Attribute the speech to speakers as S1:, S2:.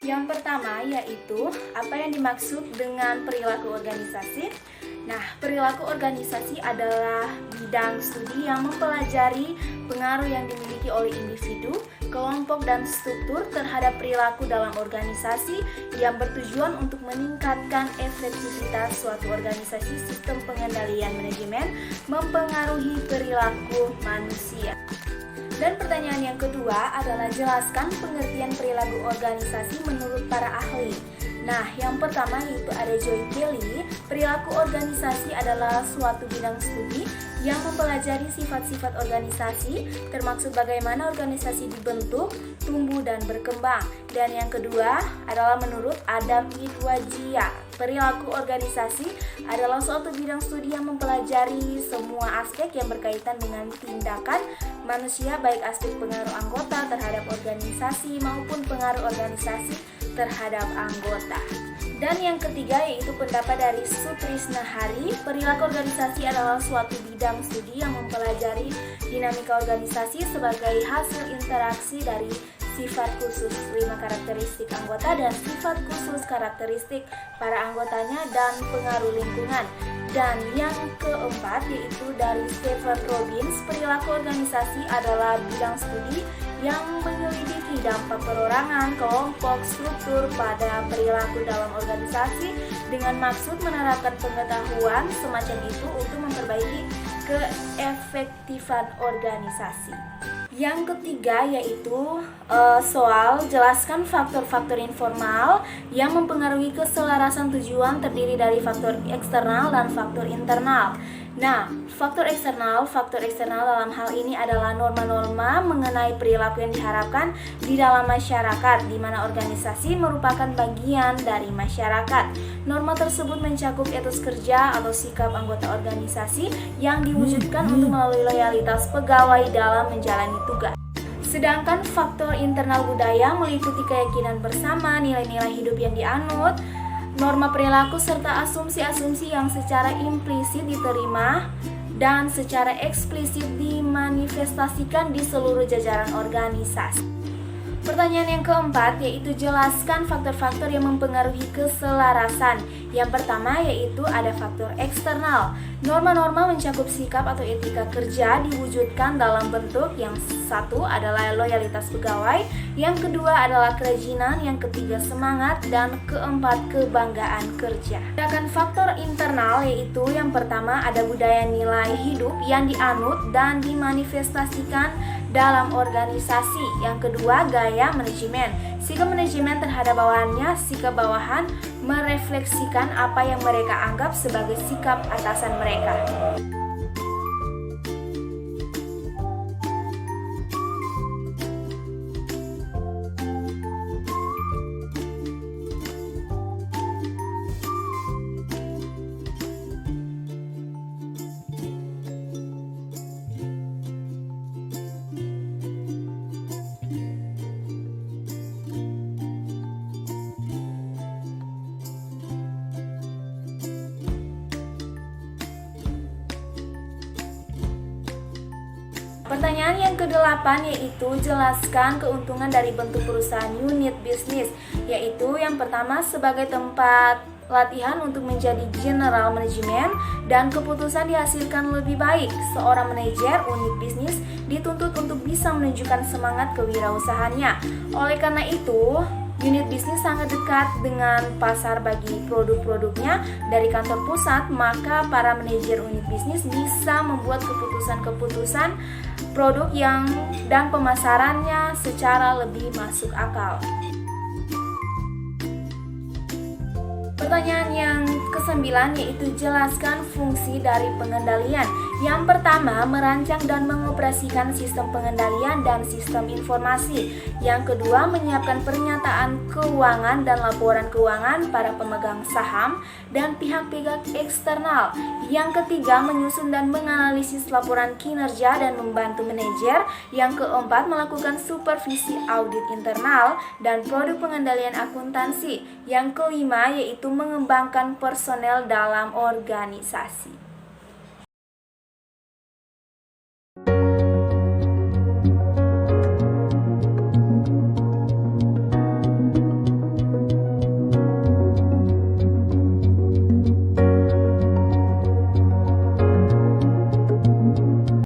S1: Yang pertama yaitu apa yang dimaksud dengan perilaku organisasi. Nah, perilaku organisasi adalah bidang studi yang mempelajari pengaruh yang dimiliki oleh individu, kelompok, dan struktur terhadap perilaku dalam organisasi yang bertujuan untuk meningkatkan efektivitas suatu organisasi. Sistem pengendalian manajemen mempengaruhi perilaku manusia. Dan pertanyaan yang kedua adalah jelaskan pengertian perilaku organisasi menurut para ahli. Nah, yang pertama yaitu ada Joy Kelly. Perilaku organisasi adalah suatu bidang studi yang mempelajari sifat-sifat organisasi, termasuk bagaimana organisasi dibentuk, tumbuh, dan berkembang. Dan yang kedua adalah menurut Adam Idwajia. Perilaku organisasi adalah suatu bidang studi yang mempelajari semua aspek yang berkaitan dengan tindakan manusia, baik aspek pengaruh anggota terhadap organisasi maupun pengaruh organisasi terhadap anggota. Dan yang ketiga yaitu pendapat dari Sutrisna Hari. Perilaku organisasi adalah suatu bidang studi yang mempelajari dinamika organisasi sebagai hasil interaksi dari sifat khusus 5 karakteristik anggota dan sifat khusus karakteristik para anggotanya dan pengaruh lingkungan. Dan yang keempat yaitu dari Stephen Robbins. Perilaku organisasi adalah bidang studi yang menyelidiki dampak perorangan, kelompok, struktur pada perilaku dalam organisasi dengan maksud menerapkan pengetahuan semacam itu untuk memperbaiki keefektifan organisasi. Yang ketiga yaitu soal jelaskan faktor-faktor informal yang mempengaruhi keselarasan tujuan terdiri dari faktor eksternal dan faktor internal. Nah, faktor eksternal dalam hal ini adalah norma-norma mengenai perilaku yang diharapkan di dalam masyarakat, di mana organisasi merupakan bagian dari masyarakat. Norma tersebut mencakup etos kerja atau sikap anggota organisasi yang diwujudkan untuk melalui loyalitas pegawai dalam menjalani tugas. Sedangkan faktor internal budaya meliputi keyakinan bersama, nilai-nilai hidup yang dianut, norma perilaku serta asumsi-asumsi yang secara implisit diterima dan secara eksplisit dimanifestasikan di seluruh jajaran organisasi. Pertanyaan yang keempat yaitu jelaskan faktor-faktor yang mempengaruhi keselarasan. Yang pertama yaitu ada faktor eksternal. Norma-norma mencakup sikap atau etika kerja diwujudkan dalam bentuk yang satu adalah loyalitas pegawai, yang kedua adalah kerajinan, yang ketiga semangat, dan keempat kebanggaan kerja. Sedangkan faktor internal yaitu yang pertama ada budaya nilai hidup yang dianut dan dimanifestasikan dalam organisasi. Yang kedua gaya manajemen. Sikap manajemen terhadap bawahannya, sikap bawahan merefleksikan apa yang mereka anggap sebagai sikap atasan mereka. Pertanyaan yang kedelapan yaitu jelaskan keuntungan dari bentuk perusahaan unit bisnis, yaitu yang pertama sebagai tempat latihan untuk menjadi general management dan keputusan dihasilkan lebih baik. Seorang manajer unit bisnis dituntut untuk bisa menunjukkan semangat kewirausahaannya. Oleh karena itu, unit bisnis sangat dekat dengan pasar bagi produk-produknya dari kantor pusat, maka para manajer unit bisnis bisa membuat keputusan-keputusan produk dan pemasarannya secara lebih masuk akal. Pertanyaan yang ke-9 yaitu jelaskan fungsi dari pengendalian. Yang pertama, merancang dan mengoperasikan sistem pengendalian dan sistem informasi. Yang kedua, menyiapkan pernyataan keuangan dan laporan keuangan para pemegang saham dan pihak-pihak eksternal. Yang ketiga, menyusun dan menganalisis laporan kinerja dan membantu manajer. Yang keempat, melakukan supervisi audit internal dan produk pengendalian akuntansi. Yang kelima, yaitu mengembangkan personel dalam organisasi.